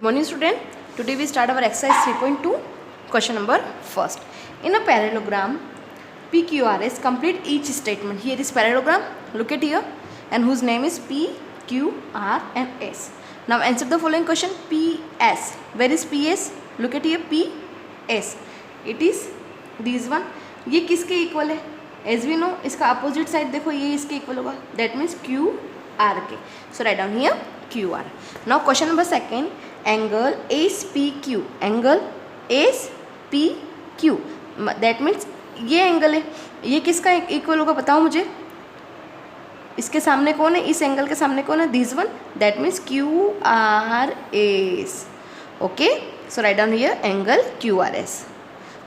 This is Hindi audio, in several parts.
Good morning student. Today we start our exercise 3.2 question number first. In a parallelogram PQRS complete each statement. Here is parallelogram. Look at here and whose name is P, Q, R and S. Now answer the following question. PS. Where is PS? Look at here PS. It is this one. ये किसके इक्वल है? As we know इसका अपोजिट साइड देखो ये इसके इक्वल होगा. That means QR के. So write down here QR. Now question number second. Angle SPQ. Angle SPQ. That means ये एंगल है. ये किसका इक्वल होगा बताओ मुझे. इसके सामने कौन है? इस एंगल के सामने कौन है? This one. That means QRS. Okay. So write down here angle QRS.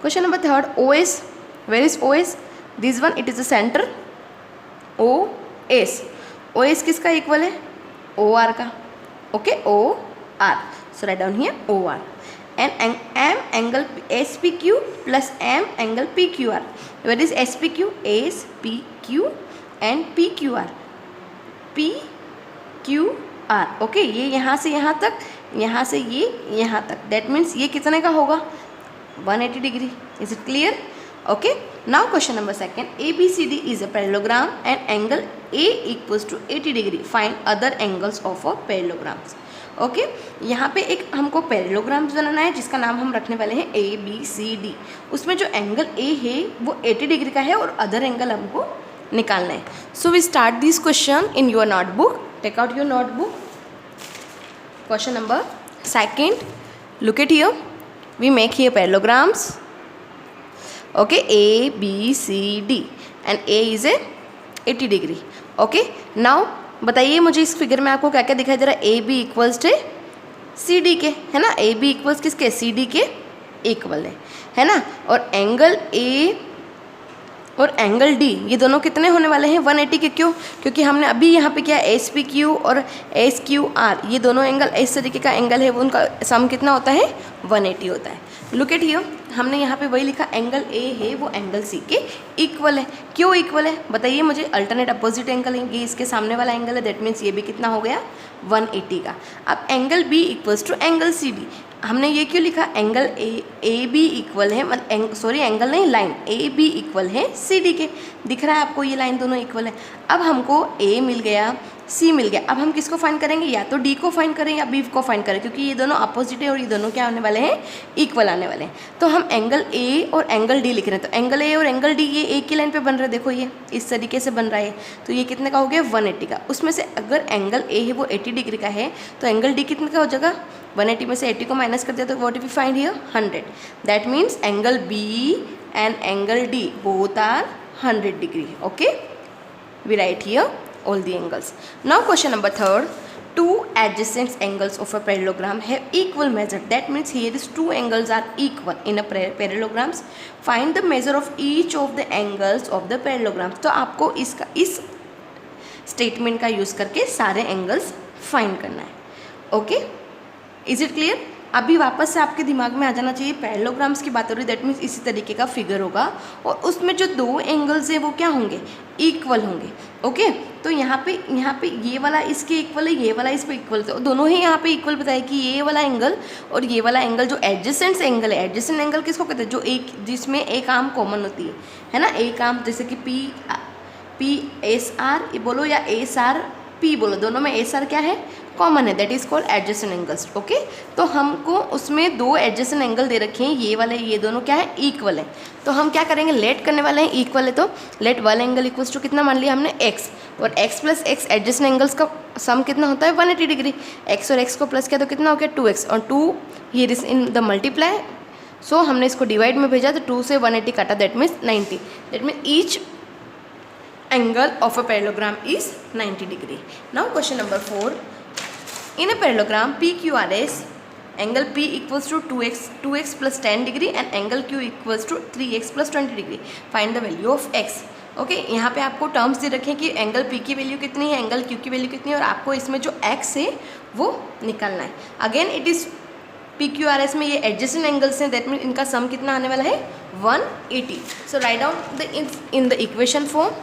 Question number third. OS. Where is OS? This one. It is the centre. OS. OS किसका इक्वल है? OR का. Okay. OR. So write down here OR. And M angle SPQ plus M angle PQR. Where is SPQ? SPQ and PQR. PQR. Okay, ये यहाँ से यहाँ तक, यहाँ से ये यहाँ तक. That means ये कितने का होगा? 180 degree. Is it clear? Okay. Now question number second. ABCD is a parallelogram and angle A equals to 80 degree. Find other angles of a parallelograms. Okay यहाँ पे एक हमको पैरेललोग्राम बनाना है जिसका नाम हम रखने वाले हैं ABCD. उसमें जो एंगल A है वो 80 डिग्री का है और अदर एंगल हमको निकालना है. So we start this question in your notebook. Take out your notebook. Question number second. Look at here. We make here parallelograms. Okay ABCD and A is a 80 degree. Okay. Now बताइए मुझे इस फिगर में आपको क्या क्या दिखाई दे रहा है. A B equals to C D के, है ना. ए बी इक्वल्स किसके? सी डी के इक्वल है ना. और एंगल ए और एंगल डी ये दोनों कितने होने वाले हैं? 180 के. क्यों? क्योंकि हमने अभी यहाँ पे क्या एस पी क्यू और एस क्यू आर ये दोनों एंगल इस तरीके का एंगल है, वो उनका सम कितना होता है? 180 होता है. Look at here. हमने यहाँ पे वही लिखा एंगल ए है वो एंगल सी के इक्वल है. क्यों इक्वल है बताइए मुझे. अल्टरनेट अपोजिट एंगल है, ये इसके सामने वाला एंगल है. दैट मीन्स ये भी कितना हो गया? 180 का. अब angle B equals to angle C D. हमने ये क्यों लिखा? एंगल ए बी इक्वल है, सॉरी एंगल नहीं, लाइन ए बी इक्वल है सी डी के. दिख रहा है आपको ये लाइन दोनों इक्वल है. अब हमको ए मिल गया, सी मिल गया. अब हम किसको फाइंड करेंगे? या तो डी को फाइंड करें या बी को फाइंड करें, क्योंकि ये दोनों अपोजिट है और ये दोनों क्या होने वाले हैं? इक्वल आने वाले हैं. तो हम एंगल ए और एंगल डी लिख रहे हैं. तो एंगल ए और एंगल डी ये एक ही लाइन पे बन रहे हैं. देखो ये इस तरीके से बन रहा है. तो ये कितने का हो गया? 180 का. उसमें से अगर एंगल ए है वो 80 डिग्री का है तो एंगल डी कितने का हो जाएगा? 180 में से 80 को माइनस कर दिया तो what we find here? 100. That means angle B and angle D both are 100 degree. Okay. We write here all the angles. Now question number third. Two adjacent angles of a parallelogram have equal measure. That means here is two angles are equal in a parallelograms. Find the measure of each of the angles of the parallelograms. तो आपको इसका इस स्टेटमेंट का यूज़ करके सारे एंगल्स फाइंड करना है. ओके. Is it clear? अभी वापस से आपके दिमाग में आ जाना चाहिए पैरेललोग्राम्स की बात हो रही है. दैट मीन्स इसी तरीके का फिगर होगा और उसमें जो दो एंगल्स हैं वो क्या होंगे? इक्वल होंगे. ओके. तो यहाँ पे ये वाला इसके इक्वल है, ये वाला इस पे इक्वल है. तो दोनों ही यहाँ पे इक्वल बताया कि ये वाला एंगल और ये वाला एंगल जो एडजेसेंट एंगल है. एडजेसेंट एंगल किसको कहते हैं? जो एक जिसमें एक आर्म कॉमन होती है ना. एक आर्म जैसे कि पी एस आर बोलो या एस आर पी बोलो, दोनों में एस आर क्या है? कॉमन है. That is called adjacent angles. Okay. तो हमको उसमें दो एडजेसेंट एंगल दे रखे हैं, ये वाले ये दोनों क्या है? इक्वल है. तो हम क्या करेंगे? लेट करने वाले हैं. इक्वल है तो let one angle equals to कितना मान लिया हमने? एक्स. और x plus x adjacent angles का सम कितना होता है? 180 डिग्री. एक्स और एक्स को प्लस किया तो कितना हो गया? 2x. और 2 here is in the multiply. So हमने इसको डिवाइड में भेजा तो 2 से 180 काटा. That means 90. That means each angle of a parallelogram is 90 degree. Now question number 4. In a parallelogram PQRS, angle P equals to 2x plus 10 degree and angle Q equals to 3x plus 20 degree. Find the value of x. Okay. यहाँ पे आपको टर्म्स दे रखे हैं कि एंगल P की वैल्यू कितनी है, एंगल Q की वैल्यू कितनी है और आपको इसमें जो x है वो निकालना है. अगेन इट इज़ PQRS में ये एडजेसेंट एंगल्स हैं. दैट मीन इनका सम कितना आने वाला है? 180. So write down in the equation form.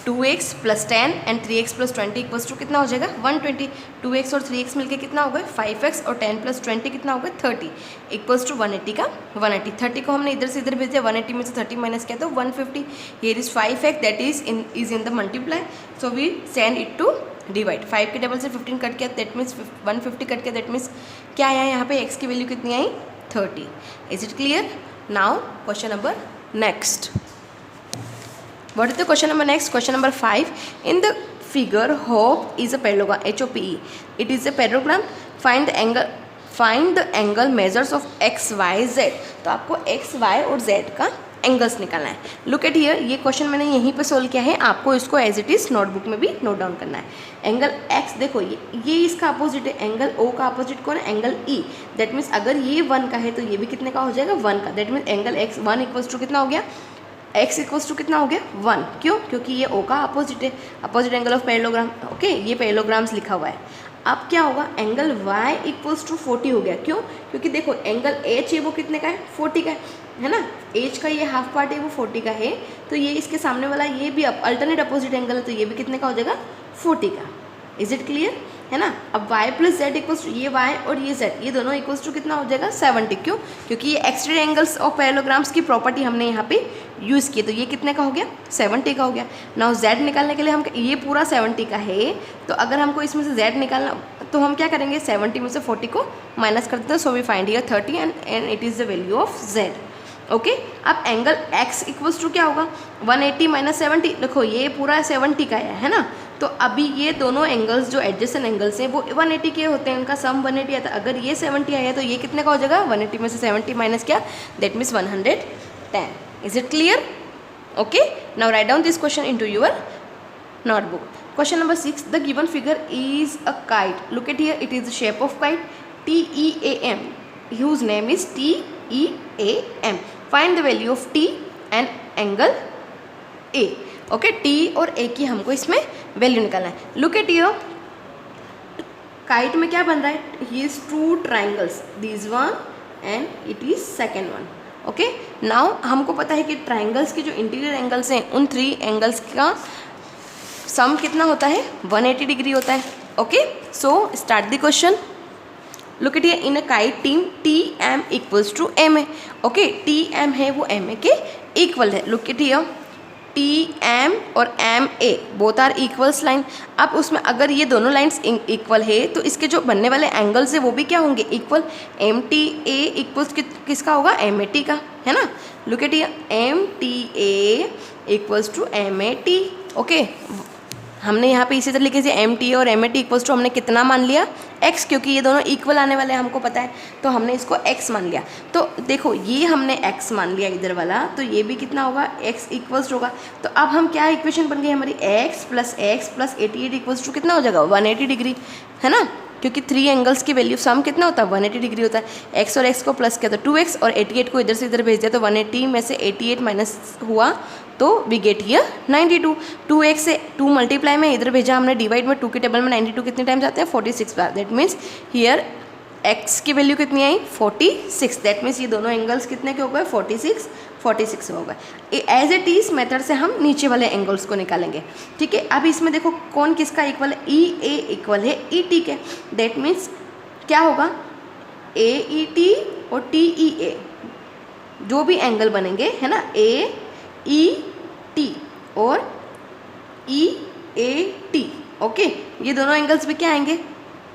2x plus 10 and 3x plus 20 equals to कितना हो जाएगा 120। 2x और 3x मिलके कितना हो गया 5x और 10 प्लस 20 कितना हो गया 30 इक्वल्स टू 180 का 180। 30 को हमने इधर से इधर भेज दिया, 180 में से 30 माइनस किया तो 150। Here is 5x that is in the multiply, so we send it to divide. 5 के डबल से 15 कट किया दैट मीन्स 150 कट किया दैट मीन्स क्या आया यहाँ पे x की वैल्यू कितनी आई 30। Is it clear? Now question number next. What is the question number next? Question number 5. In the figure, HOPE is a parallelogram. HOPE. It is a parallelogram. Find the angle. Find the angle measures of x, y, z. तो आपको x, y और z का एंगल्स निकालना है. लुक एट हियर, ये क्वेश्चन मैंने यहीं पे सोल्व किया है, आपको इसको एज इट इज़ नोटबुक में भी नोट डाउन करना है. एंगल x देखो ये इसका अपोजिट है, एंगल O का अपोजिट कौन है एंगल E. दैट मीन्स अगर ये 1 का है तो ये भी कितने का हो जाएगा 1 का. That means angle x 1 equals to कितना हो गया x इक्वल्स टू कितना हो गया 1. क्यों? क्योंकि ये O का अपोजिट है, opposite angle of parallelogram. Okay, ये पैरेललोग्राम्स लिखा हुआ है. अब क्या होगा एंगल y इक्वल्स टू 40 हो गया. क्यों? क्योंकि देखो एंगल h है वो कितने का है 40 का है ना. h का ये हाफ पार्ट है वो 40 का है, तो ये इसके सामने वाला ये भी अल्टरनेट अपोजिट एंगल है, तो ये भी कितने का हो जाएगा 40 का. Is it clear? है ना. अब y plus z equals to ये y और ये z ये दोनों इक्वल्स टू कितना हो जाएगा 70. क्यों? क्योंकि ये एक्सट्रीड एंगल्स ऑफ पैरेललोग्राम्स की प्रॉपर्टी हमने यहाँ पे यूज़ की, तो ये कितने का हो गया 70 का हो गया. नाउ z निकालने के लिए हम ये पूरा 70 का है, तो अगर हमको इसमें से z निकालना तो हम क्या करेंगे 70 में से 40 को माइनस कर देते हैं. So we find here 30 and it is the value of z. Okay, अब एंगल x इक्वल्स टू क्या होगा 180 माइनस 70. देखो ये पूरा 70 का है ना, तो अभी ये दोनों एंगल्स जो एडजेसेंट एंगल्स हैं वो 180 के होते हैं, उनका सम 180 आता है. अगर ये 70 आया तो ये कितने का हो जाएगा 180 में से 70 माइनस क्या that means 110. Is it clear? Okay, now write down this question into your notebook. Question number 6. The given figure is a kite. Look at here. It is the shape of kite TEAM, whose name is TEAM. Find the value of T and angle A. Okay, T और A की हमको इसमें वैल्यू निकालना है. Look at here. Kite में क्या बन रहा है? He is two triangles. This one and it is second one. Okay, now हमको पता है कि ट्राइंगल्स के जो इंटीरियर एंगल्स हैं उन 3 एंगल्स का सम कितना होता है 180 डिग्री होता है. Okay, so start the question. Look at here in a kite team TM equals to MA. Okay, TM है वो MA के इक्वल है. लुक एट हियर TM और MA both are equals line. अब उसमें अगर ये दोनों लाइन्स इक्वल है तो इसके जो बनने वाले एंगल्स है वो भी क्या होंगे इक्वल. MTA इक्वल्स किसका होगा MAT का, है ना. Look at here MTA equals to MAT. Okay, हमने यहाँ पे इसी तरह लिखे थे MTA और MAT इक्वल्स टू हमने कितना मान लिया x, क्योंकि ये दोनों इक्वल आने वाले हैं हमको पता है, तो हमने इसको x मान लिया. तो देखो ये हमने x मान लिया इधर वाला, तो ये भी कितना होगा x इक्वल्स होगा. तो अब हम क्या इक्वेशन बन गई हमारी x प्लस 88 इक्वल्स टू कितना हो जाएगा 180 डिग्री, है ना. क्योंकि 3 एंगल्स की वैल्यू सम कितना होता है 180 डिग्री होता है. x और x को प्लस किया तो 2x और 88 को इधर से इधर भेज दिया तो 180 में से 88 माइनस हुआ तो वी गेट हियर 92. 2x से 2 मल्टीप्लाई में इधर भेजा हमने डिवाइड में 2 के टेबल में 92 कितने टाइम्स आते हैं 46 बार. दैट मीन्स हियर x की वैल्यू कितनी आई 46. दैट मीन्स ये दोनों एंगल्स कितने के हो गए 46 हो गए. एज इट इज मेथड से हम नीचे वाले एंगल्स को निकालेंगे. ठीक है, अब इसमें देखो कौन किसका इक्वल है EA इक्वल है ET के. दैट मीन्स क्या होगा AET और TEA जो भी एंगल बनेंगे है ना AET और EAT. ओके, ये दोनों एंगल्स भी क्या आएंगे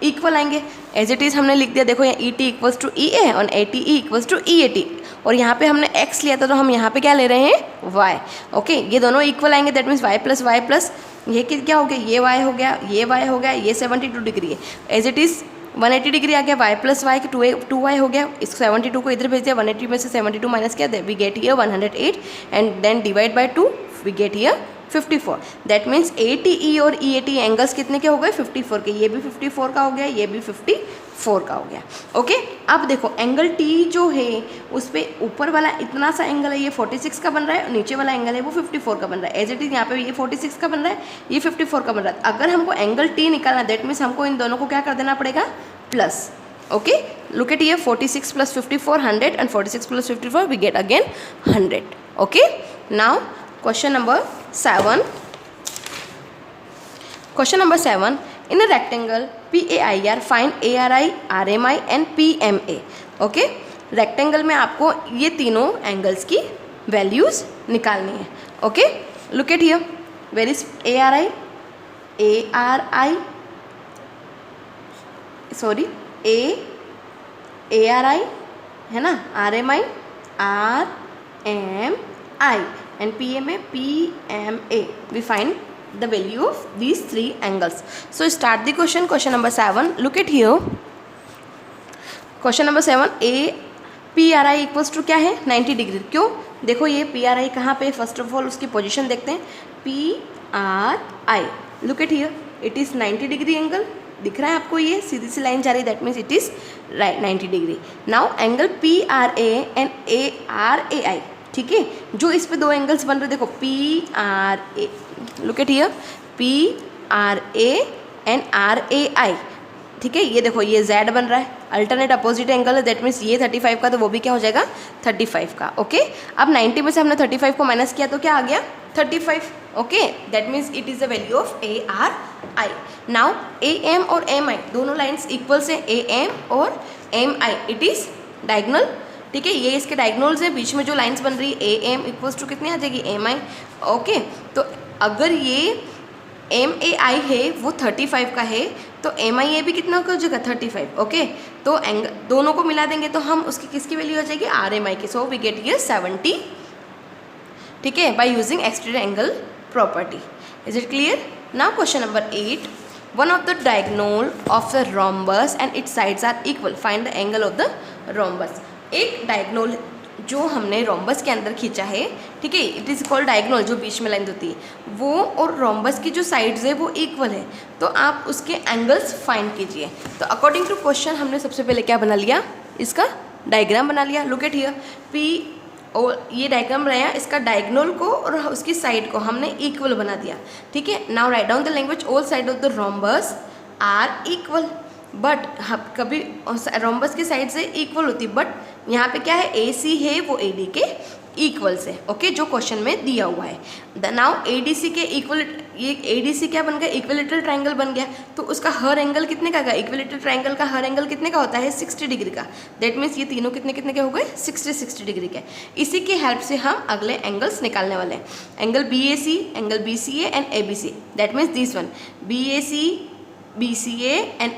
इक्वल आएंगे. एज इट इज़ हमने लिख दिया देखो यहाँ ET इक्वल्स टू EA और ATE इक्वल्स टू EAT. और यहाँ पे हमने x लिया था तो हम यहाँ पे क्या ले रहे हैं y. ओके, ये दोनों इक्वल आएंगे. दैट मीन्स y प्लस ये क्या हो गया ये y हो गया ये y हो गया ये 72 डिग्री है. एज इट इज़ 180 डिग्री आ गया. y प्लस वाई 2y हो गया. इस 72 को इधर भेज दिया 180 में से 72 माइनस किया we get here 108 and then divide by 2 we get here 54. That means ATE और EAT एंगल्स कितने के हो गए 54 के. ये भी 54 का हो गया ये भी 54 का हो गया. ओके, अब देखो एंगल T जो है उस पर ऊपर वाला इतना सा एंगल है ये 46 का बन रहा है और नीचे वाला एंगल है वो 54 का बन रहा है. एज इट इज यहाँ पे ये 46 का बन रहा है ये 54 का बन रहा है. अगर हमको एंगल T निकालना दैट मीन्स हमको इन दोनों को क्या कर देना पड़ेगा plus. Okay, look at here 46 plus 54 100 and 46 plus 54 we get again 100. Okay, now question number 7. Question number 7. In a rectangle PAIR, find ARI, RMI and PMA. Okay, rectangle में आपको ये तीनों एंगल्स की वैल्यूज निकालनी है. Okay, look at here. Where is ARI? ARI है ना, RMI, RMI and PMA. We find the value of these three angles. So start the question. Question number 7. Look at here. Question number 7. PRI equals to क्या है? 90 डिग्री. क्यों? देखो ये PRI कहाँ पे? फर्स्ट ऑफ ऑल उसकी पोजीशन देखते हैं. PRI. Look at here. It is 90 degree angle. दिख रहा है आपको? ये सीधी सी लाइन जा रही है. That means it is right 90 degree. Now angle PRA and ARAI. ठीक है, जो इस पे दो एंगल्स बन रहे, देखो PRA. Look at here. PRA and RAI. ठीक है, ये देखो ये Z बन रहा है, अल्टरनेट अपोजिट एंगल है. दैट मीन्स ये 35 का, तो वो भी क्या हो जाएगा? 35 का. ओके, अब 90 में से हमने 35 को माइनस किया तो क्या आ गया? 35. Okay, that means it is the value of ARI. Now AM और MI दोनों लाइन्स इक्वल से. AM और MI इट इज़ डायगोनल. ठीक है, ये इसके डायगोनल्स है. बीच में जो लाइन्स बन रही है AM इक्वल्स टू कितनी आ जाएगी? MI. ओके, तो अगर ये MAI है वो 35 का है, तो MIA भी कितना हो जाएगा? 35. ओके, तो एंगल दोनों को मिला देंगे तो हम उसकी किसकी वैल्यू हो जाएगी? RMI की. So we get here 70. ठीक है, by using extended angle property. Is it clear? Now question number 8. One of the diagonal of the rhombus and its sides are equal. Find the angle of the rhombus. एक डायगोनल जो हमने रोम्बस के अंदर खींचा है, ठीक है, इट इज़ कॉल्ड डायगोनल, जो बीच में लाइन होती है, वो और रोम्बस की जो साइड्स है वो इक्वल है. तो आप उसके एंगल्स फाइंड कीजिए. तो अकॉर्डिंग टू क्वेश्चन हमने सबसे पहले क्या बना लिया? इसका डायग्राम बना लिया. Look at here. और ये डायग्राम रहा, इसका डायगोनल को और उसकी साइड को हमने इक्वल बना दिया. ठीक है, now write down the language. All side of the rhombus are equal. But कभी रोम्बस की साइड से इक्वल होती, बट यहाँ पे क्या है? AC है वो AD के इक्वल से. ओके, जो क्वेश्चन में दिया हुआ है. द नाउ ADC के इक्वल, ये ADC क्या बन गया? इक्विलेटरल ट्रायंगल बन गया. तो उसका हर एंगल कितने का? इक्विलेटरल ट्रायंगल का हर एंगल कितने का होता है? 60 डिग्री का. दैट मीन्स ये तीनों कितने कितने के हो गए? 60 डिग्री के. इसी की हेल्प से हम अगले एंगल्स निकालने वाले हैं. Angle BAC, angle BCA and ABC. That means this one BAC, BCA and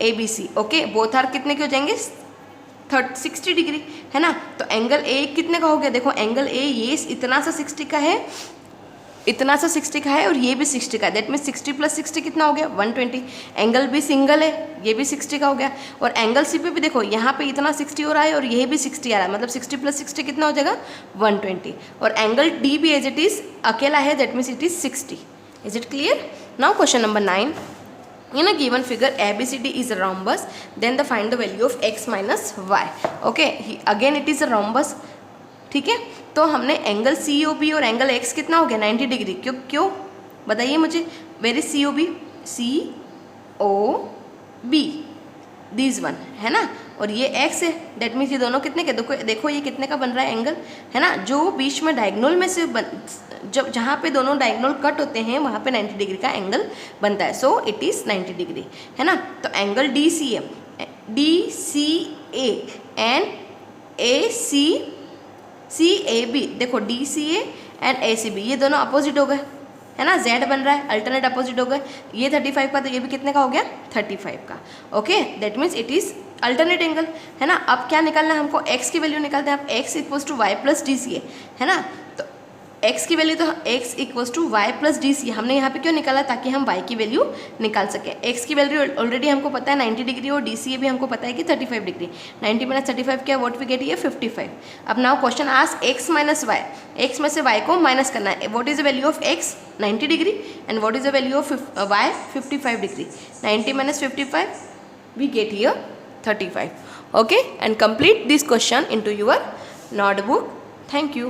ABC. Okay, both are कितने के हो जाएंगे? 60 डिग्री, है ना. तो एंगल A कितने का हो गया? देखो एंगल A ये इतना सा 60 का है, इतना सा 60 का है, और ये भी 60 का है. दैट मीन्स 60 + 60 कितना हो गया? 120. एंगल B सिंगल है, ये भी 60 का हो गया. और एंगल C पे भी देखो, यहाँ पे इतना 60 हो रहा है और ये भी 60 आ रहा है. मतलब 60 + 60 कितना हो जाएगा? 120. और एंगल D भी एज इट इज़ अकेला है. That means it is 60. Is it clear? Now question number 9. In a given figure ABCD is a rhombus, then find the value of x minus y. Okay, again it is a rhombus. ठीक है, तो हमने एंगल COB और एंगल x कितना हो गया? 90 डिग्री. क्यों बताइए मुझे. Where is COB? COB this one, है ना. और ये x है. दैट मीन्स ये दोनों कितने के? देखो ये कितने का बन रहा है एंगल, है ना. जो बीच में डायगोनल में से जब जहाँ पे दोनों डायगोनल कट होते हैं वहाँ पे 90 डिग्री का एंगल बनता है. सो इट इज़ 90 डिग्री, है ना. तो एंगल DCA एंड CAB. देखो DCA एंड ACB ये दोनों अपोजिट हो गए, है ना. Z बन रहा है, अल्टरनेट अपोजिट हो गए. ये 35 का, तो ये भी कितने का हो गया? 35 का. Okay, that means it is alternate angle, है ना. अब क्या निकालना है हमको? x की वैल्यू निकालते हैं. अब x = y + DCA, है ना. तो x की वैल्यू, तो x = y + DCA हमने यहाँ पे क्यों निकाला? ताकि हम y की वैल्यू निकाल सकें. x की वैल्यू ऑलरेडी हमको पता है 90 डिग्री, और DCA भी हमको पता है कि 35 डिग्री. 90 - 35 क्या? What we get? ये 55. अब now question ask x minus y. x में से y को माइनस करना है. What is the value of x? 90 degree. And what is the value of y? 55 degree. 90 - 55 we get here 35. Okay, and complete this question into your notebook. Thank you.